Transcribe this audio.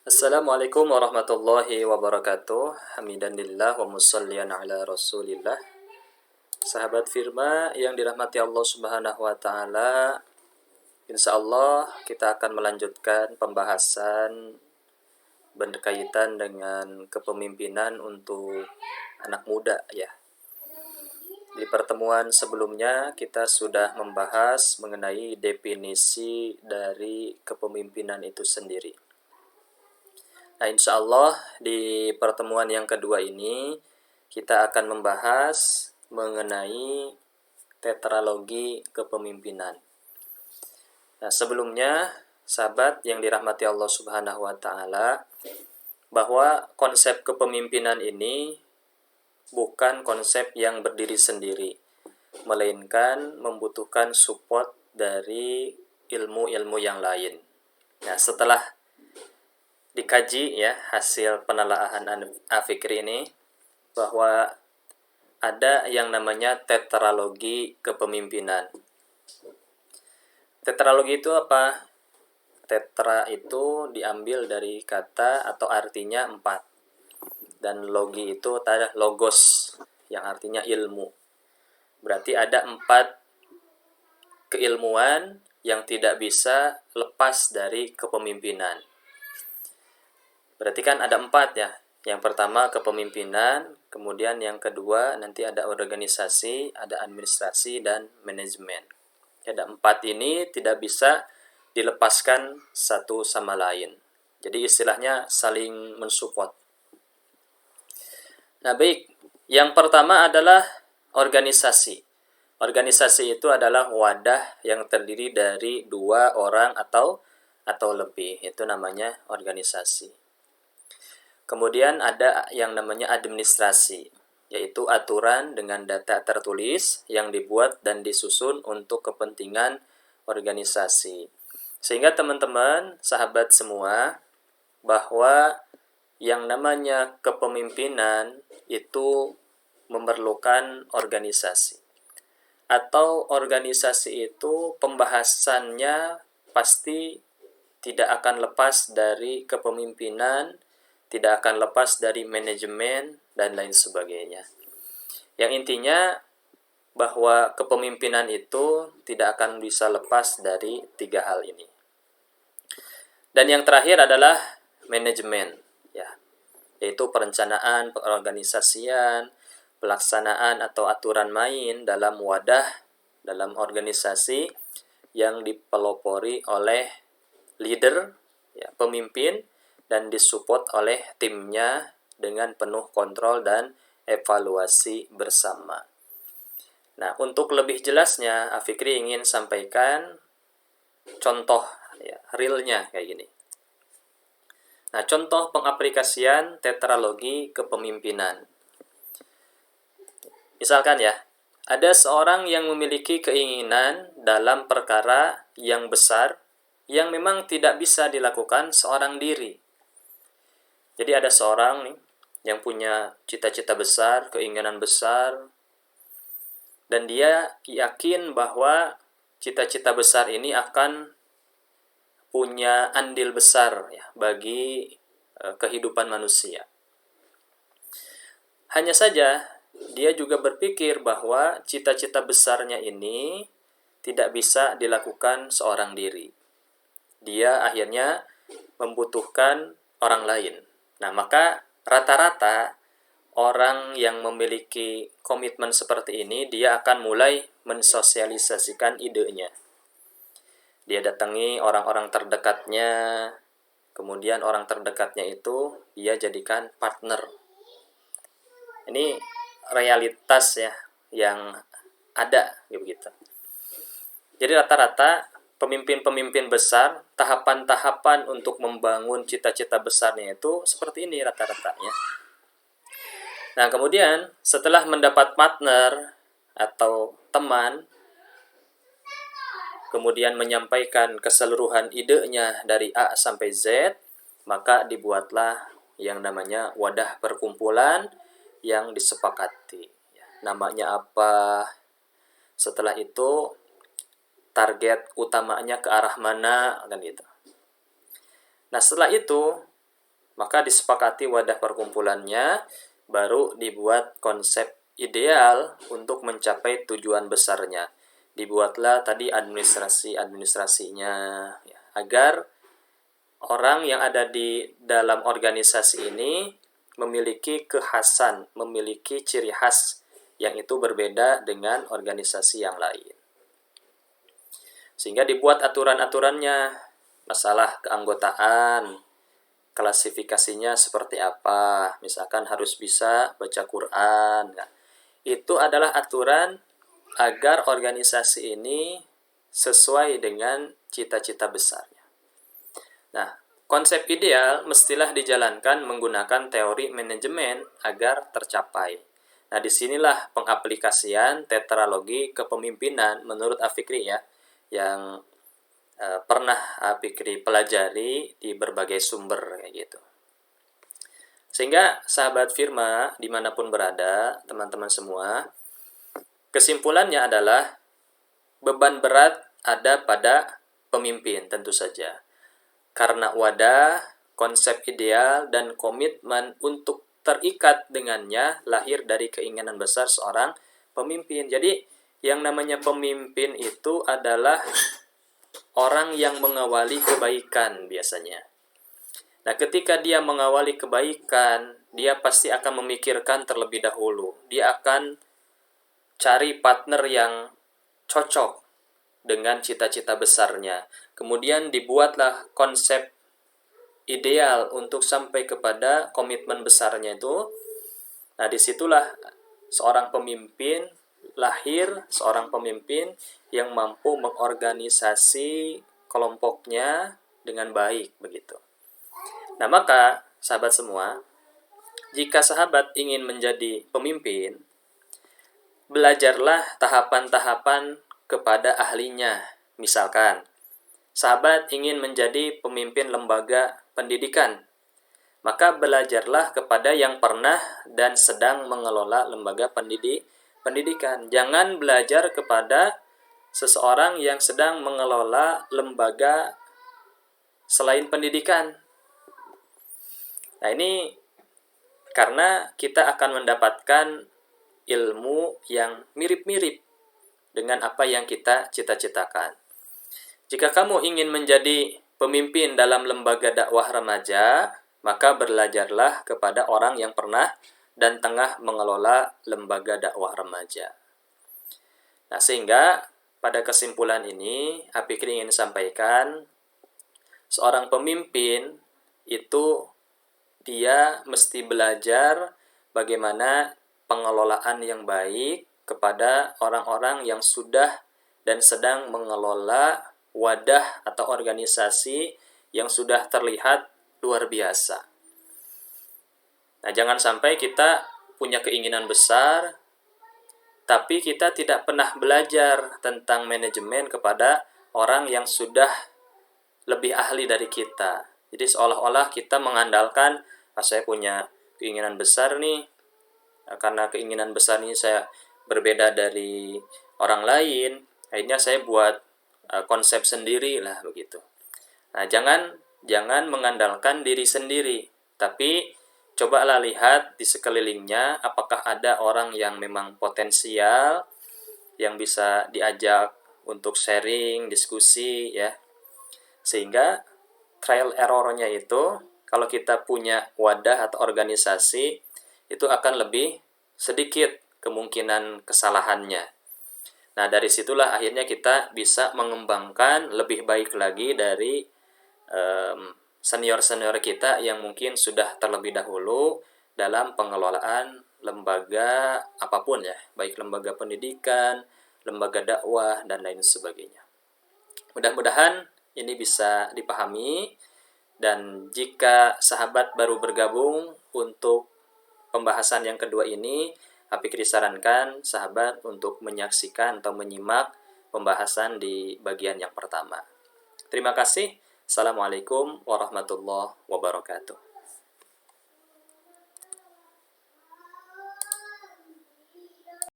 Assalamualaikum warahmatullahi wabarakatuh. Hamidanillah wa musallian ala rasulillah. Sahabat Firma yang dirahmati Allah subhanahu wa ta'ala, insya Allah kita akan melanjutkan pembahasan berkaitan dengan kepemimpinan untuk anak muda ya. Di pertemuan sebelumnya kita sudah membahas mengenai definisi dari kepemimpinan itu sendiri. Nah, insya Allah di pertemuan yang kedua ini kita akan membahas mengenai tetralogi kepemimpinan. Nah, sebelumnya sahabat yang dirahmati Allah Subhanahu wa taala, bahwa konsep kepemimpinan ini bukan konsep yang berdiri sendiri, melainkan membutuhkan support dari ilmu-ilmu yang lain. Nah, setelah dikaji ya hasil penelaahan Afikri ini, bahwa ada yang namanya tetralogi kepemimpinan. Tetralogi itu apa? Tetra itu diambil dari kata atau artinya 4. Dan logi itu adalah logos yang artinya ilmu. Berarti ada 4 keilmuan yang tidak bisa lepas dari kepemimpinan. Berarti kan ada 4 ya. Yang pertama kepemimpinan, kemudian yang kedua nanti ada organisasi, ada administrasi, dan manajemen. Ada 4 ini tidak bisa dilepaskan satu sama lain. Jadi istilahnya saling mensupport. Nah baik, yang pertama adalah organisasi. Organisasi itu adalah wadah yang terdiri dari 2 orang atau lebih. Itu namanya organisasi. Kemudian ada yang namanya administrasi, yaitu aturan dengan data tertulis yang dibuat dan disusun untuk kepentingan organisasi. Sehingga teman-teman, sahabat semua, bahwa yang namanya kepemimpinan itu memerlukan organisasi. Atau organisasi itu pembahasannya pasti tidak akan lepas dari kepemimpinan, tidak akan lepas dari manajemen, dan lain sebagainya. Yang intinya bahwa kepemimpinan itu tidak akan bisa lepas dari 3 hal ini. Dan yang terakhir adalah manajemen, ya, yaitu perencanaan, pengorganisasian, pelaksanaan atau aturan main dalam wadah, dalam organisasi yang dipelopori oleh leader, ya, pemimpin, dan disupport oleh timnya dengan penuh kontrol dan evaluasi bersama. Nah, untuk lebih jelasnya, Afikri ingin sampaikan contoh ya, realnya kayak gini. Nah, contoh pengaplikasian tetralogi kepemimpinan. Misalkan ya, ada seorang yang memiliki keinginan dalam perkara yang besar yang memang tidak bisa dilakukan seorang diri. Jadi ada seorang nih yang punya cita-cita besar, keinginan besar, dan dia yakin bahwa cita-cita besar ini akan punya andil besar ya bagi kehidupan manusia. Hanya saja dia juga berpikir bahwa cita-cita besarnya ini tidak bisa dilakukan seorang diri. Dia akhirnya membutuhkan orang lain. Nah, maka rata-rata orang yang memiliki komitmen seperti ini, dia akan mulai mensosialisasikan idenya. Dia datangi orang-orang terdekatnya, kemudian orang terdekatnya itu dia jadikan partner. Ini realitas ya yang ada begitu. Jadi rata-rata pemimpin-pemimpin besar, tahapan-tahapan untuk membangun cita-cita besarnya itu seperti ini rata-ratanya. Nah, kemudian setelah mendapat partner atau teman, kemudian menyampaikan keseluruhan idenya dari A sampai Z, maka dibuatlah yang namanya wadah perkumpulan yang disepakati. Namanya apa? Setelah itu target utamanya ke arah mana, kan gitu. Nah, setelah itu maka disepakati wadah perkumpulannya, baru dibuat konsep ideal untuk mencapai tujuan besarnya. Dibuatlah tadi administrasinya, ya, agar orang yang ada di dalam organisasi ini memiliki kekhasan, memiliki ciri khas yang itu berbeda dengan organisasi yang lain. Sehingga dibuat aturan-aturannya, masalah keanggotaan, klasifikasinya seperti apa, misalkan harus bisa baca Quran. Nah, itu adalah aturan agar organisasi ini sesuai dengan cita-cita besarnya. Nah, konsep ideal mestilah dijalankan menggunakan teori manajemen agar tercapai. Nah, disinilah pengaplikasian tetralogi kepemimpinan menurut Afikri ya, yang pernah Afikri pelajari di berbagai sumber kayak gitu. Sehingga sahabat Firma dimanapun berada, teman-teman semua, kesimpulannya adalah beban berat ada pada pemimpin tentu saja. Karena wadah, konsep ideal, dan komitmen untuk terikat dengannya lahir dari keinginan besar seorang pemimpin. Jadi yang namanya pemimpin itu adalah orang yang mengawali kebaikan biasanya. Nah, ketika dia mengawali kebaikan, dia pasti akan memikirkan terlebih dahulu. Dia akan cari partner yang cocok dengan cita-cita besarnya. Kemudian dibuatlah konsep ideal untuk sampai kepada komitmen besarnya itu. Nah, disitulah seorang pemimpin lahir, seorang pemimpin yang mampu mengorganisasi kelompoknya dengan baik begitu. Nah, maka sahabat semua, jika sahabat ingin menjadi pemimpin, belajarlah tahapan-tahapan kepada ahlinya. Misalkan, sahabat ingin menjadi pemimpin lembaga pendidikan, maka belajarlah kepada yang pernah dan sedang mengelola lembaga pendidikan. Jangan belajar kepada seseorang yang sedang mengelola lembaga selain pendidikan. Nah, ini karena kita akan mendapatkan ilmu yang mirip-mirip dengan apa yang kita cita-citakan. Jika kamu ingin menjadi pemimpin dalam lembaga dakwah remaja, maka belajarlah kepada orang yang pernah dan tengah mengelola lembaga dakwah remaja. Nah, sehingga pada kesimpulan ini, Afikri ingin sampaikan, seorang pemimpin itu dia mesti belajar bagaimana pengelolaan yang baik kepada orang-orang yang sudah dan sedang mengelola wadah atau organisasi yang sudah terlihat luar biasa. Nah, jangan sampai kita punya keinginan besar, tapi kita tidak pernah belajar tentang manajemen kepada orang yang sudah lebih ahli dari kita. Jadi seolah-olah kita mengandalkan, saya punya keinginan besar nih, karena keinginan besar ini saya berbeda dari orang lain, akhirnya saya buat konsep sendiri lah begitu. Nah, jangan mengandalkan diri sendiri, tapi cobalah lihat di sekelilingnya apakah ada orang yang memang potensial yang bisa diajak untuk sharing, diskusi ya. Sehingga trial error-nya itu kalau kita punya wadah atau organisasi itu akan lebih sedikit kemungkinan kesalahannya. Nah, dari situlah akhirnya kita bisa mengembangkan lebih baik lagi dari senior-senior kita yang mungkin sudah terlebih dahulu dalam pengelolaan lembaga apapun ya, baik lembaga pendidikan, lembaga dakwah, dan lain sebagainya. Mudah-mudahan ini bisa dipahami, dan jika sahabat baru bergabung untuk pembahasan yang kedua ini, Afikri sarankan sahabat untuk menyaksikan atau menyimak pembahasan di bagian yang pertama. Terima kasih. Assalamualaikum warahmatullahi wabarakatuh.